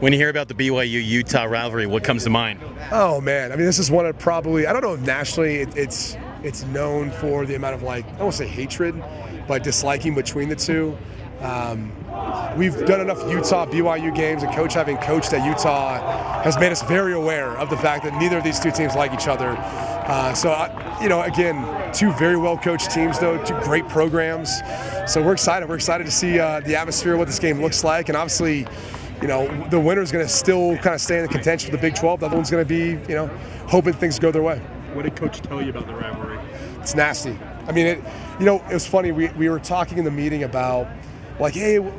When you hear about the BYU-Utah rivalry, what comes to mind? Oh man, I mean, this is one of probably, I don't know if nationally it's known for the amount of, like, I don't want to say hatred, but disliking between the two. We've done enough Utah BYU games, and having coached at Utah has made us very aware of the fact that neither of these two teams like each other. Again, two very well-coached teams, though, two great programs. So we're excited. We're excited to see the atmosphere, what this game looks like, and obviously, the winner is going to still kind of stay in the contention for the Big 12. The other one's going to be, hoping things go their way. What did Coach tell you about the rivalry? It's nasty. I mean, it was funny. We were talking in the meeting about, like, hey, we're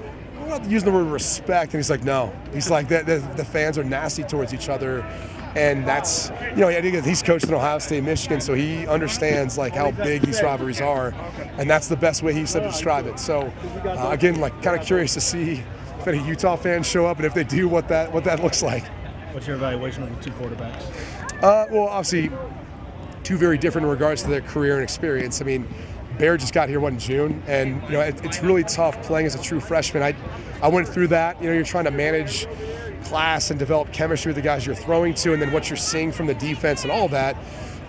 not using the word respect, and he's like, no. He's like, the fans are nasty towards each other, and that's, I think he's coached in Ohio State, Michigan, so he understands, like, how big these rivalries are, and that's the best way he said to describe it. So, again, like, kind of curious to see if any Utah fans show up, and if they do, what that looks like. What's your evaluation of the two quarterbacks? Well, obviously, two very different in regards to their career and experience. I mean, Bear just got here in June, and it's really tough playing as a true freshman. I went through that. You're trying to manage class and develop chemistry with the guys you're throwing to, and then what you're seeing from the defense and all of that.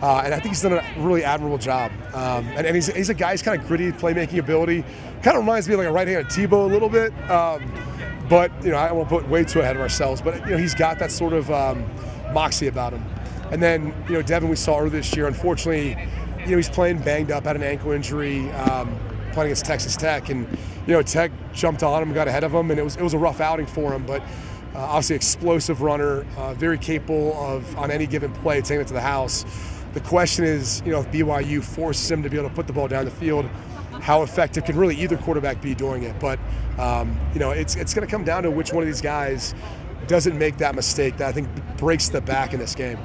And I think he's done a really admirable job. And he's a guy who's kind of gritty, playmaking ability. Kind of reminds me of like a right-handed Tebow a little bit. But I won't put way too ahead of ourselves. But he's got that sort of moxie about him. And then Devon, we saw earlier this year. Unfortunately, he's playing banged up, had an ankle injury, playing against Texas Tech, and Tech jumped on him, got ahead of him, and it was a rough outing for him. But obviously, explosive runner, very capable of on any given play taking it to the house. The question is, if BYU forces him to be able to put the ball down the field, how effective can really either quarterback be doing it? But it's going to come down to which one of these guys doesn't make that mistake that I think breaks the back in this game.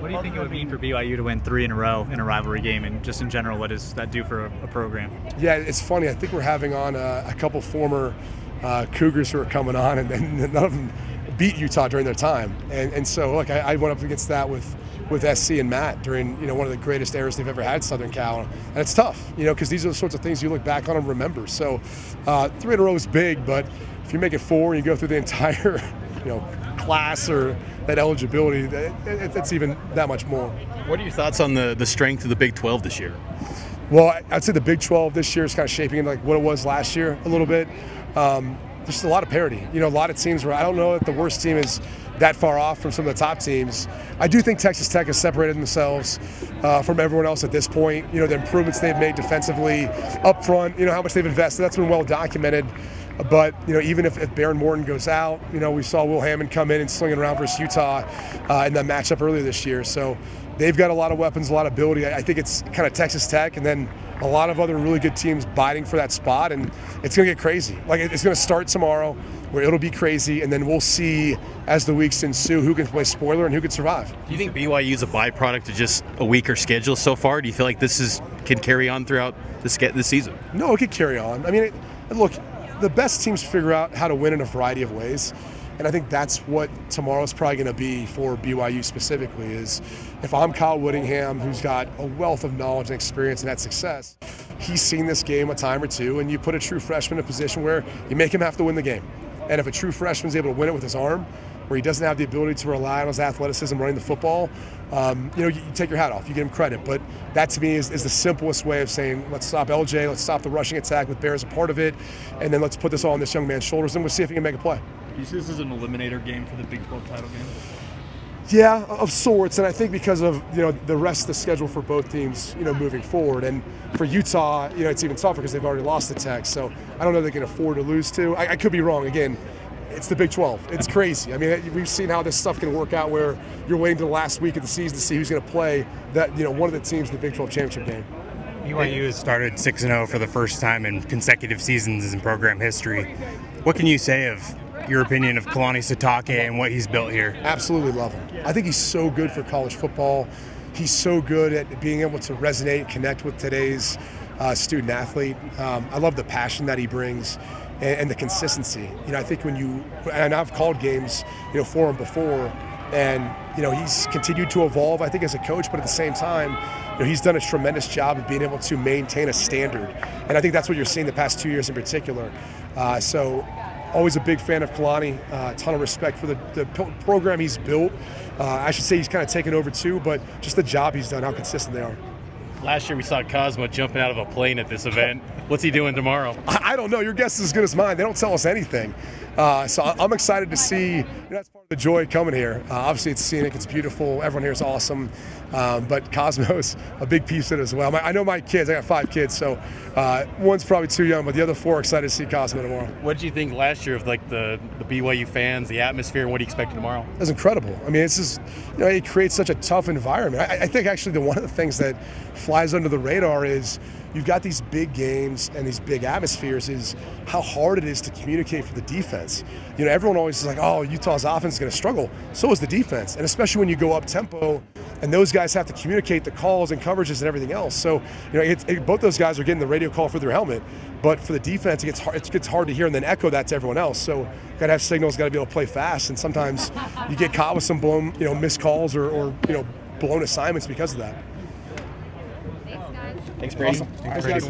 What do you think it would mean for BYU to win 3 in a row in a rivalry game, and just in general, what does that do for a program? Yeah, it's funny. I think we're having on a couple former Cougars who are coming on, and none of them beat Utah during their time. And so, look, I went up against that with SC and Matt during one of the greatest eras they've ever had, Southern Cal, and it's tough, because these are the sorts of things you look back on and remember. So 3 in a row is big, but if you make it 4 and you go through the entire class or that eligibility, it's even that much more. What are your thoughts on the strength of the Big 12 this year? Well, I'd say the Big 12 this year is kind of shaping into like what it was last year a little bit. Just a lot of parity. A lot of teams where I don't know that the worst team is that far off from some of the top teams. I do think Texas Tech has separated themselves from everyone else at this point. The improvements they've made defensively, up front, how much they've invested, that's been well documented. But, even if Baron Morton goes out, we saw Will Hammond come in and sling it around versus Utah in that matchup earlier this year. So they've got a lot of weapons, a lot of ability. I think it's kind of Texas Tech and then a lot of other really good teams biting for that spot, and it's going to get crazy. Like, it's going to start tomorrow where it'll be crazy, and then we'll see as the weeks ensue who can play spoiler and who can survive. Do you think BYU is a byproduct of just a weaker schedule so far? Do you feel like this can carry on throughout the season? No, it could carry on. I mean, look, the best teams figure out how to win in a variety of ways, and I think that's what tomorrow's probably going to be for BYU specifically. Is if I'm Kyle Whittingham, who's got a wealth of knowledge and experience and had success, he's seen this game a time or two, and you put a true freshman in a position where you make him have to win the game. And if a true freshman's able to win it with his arm, where he doesn't have the ability to rely on his athleticism running the football, you take your hat off, you give him credit. But that to me is the simplest way of saying, let's stop LJ, let's stop the rushing attack with Bear as a part of it, and then let's put this all on this young man's shoulders, and we'll see if he can make a play. Do you see this as an eliminator game for the Big 12 title game? Yeah, of sorts, and I think because of the rest of the schedule for both teams, moving forward, and for Utah, it's even tougher because they've already lost to Tech, so I don't know they can afford to lose to. I could be wrong. Again, it's the Big 12. It's crazy. I mean, we've seen how this stuff can work out where you're waiting to the last week of the season to see who's going to play that one of the teams in the Big 12 championship game. BYU has started 6-0 for the first time in consecutive seasons in program history. What can you say of your opinion of Kalani Sitake and what he's built here? Absolutely love him. I think he's so good for college football. He's so good at being able to resonate and connect with today's student athlete. I love the passion that he brings and the consistency. I think and I've called games, for him before, and he's continued to evolve, I think, as a coach, but at the same time, he's done a tremendous job of being able to maintain a standard, and I think that's what you're seeing the past 2 years in particular. So always a big fan of Kalani. A ton of respect for the program he's built. I should say he's kind of taken over too, but just the job he's done, how consistent they are. Last year we saw Cosmo jumping out of a plane at this event. What's he doing tomorrow? I don't know. Your guess is as good as mine. They don't tell us anything. So I'm excited to see. That's part of the joy coming here. Obviously, it's scenic. It's beautiful. Everyone here is awesome. But Cosmo's a big piece of it as well. I know my kids. I got 5 kids, so one's probably too young, but the other 4 are excited to see Cosmo tomorrow. What did you think last year of like the BYU fans, the atmosphere, and what do you expect tomorrow? It's incredible. I mean, it's just, it creates such a tough environment. I think actually one of the things that flies under the radar is you've got these big games and these big atmospheres is how hard it is to communicate for the defense. Everyone always is like, oh, Utah's offense is going to struggle. So is the defense. And especially when you go up tempo and those guys have to communicate the calls and coverages and everything else. So, both those guys are getting the radio call for their helmet, but for the defense, it gets hard to hear and then echo that to everyone else. So, got to have signals, got to be able to play fast. And sometimes you get caught with some blown, missed calls or blown assignments because of that. Thanks, Brady. Awesome. Thanks, guys.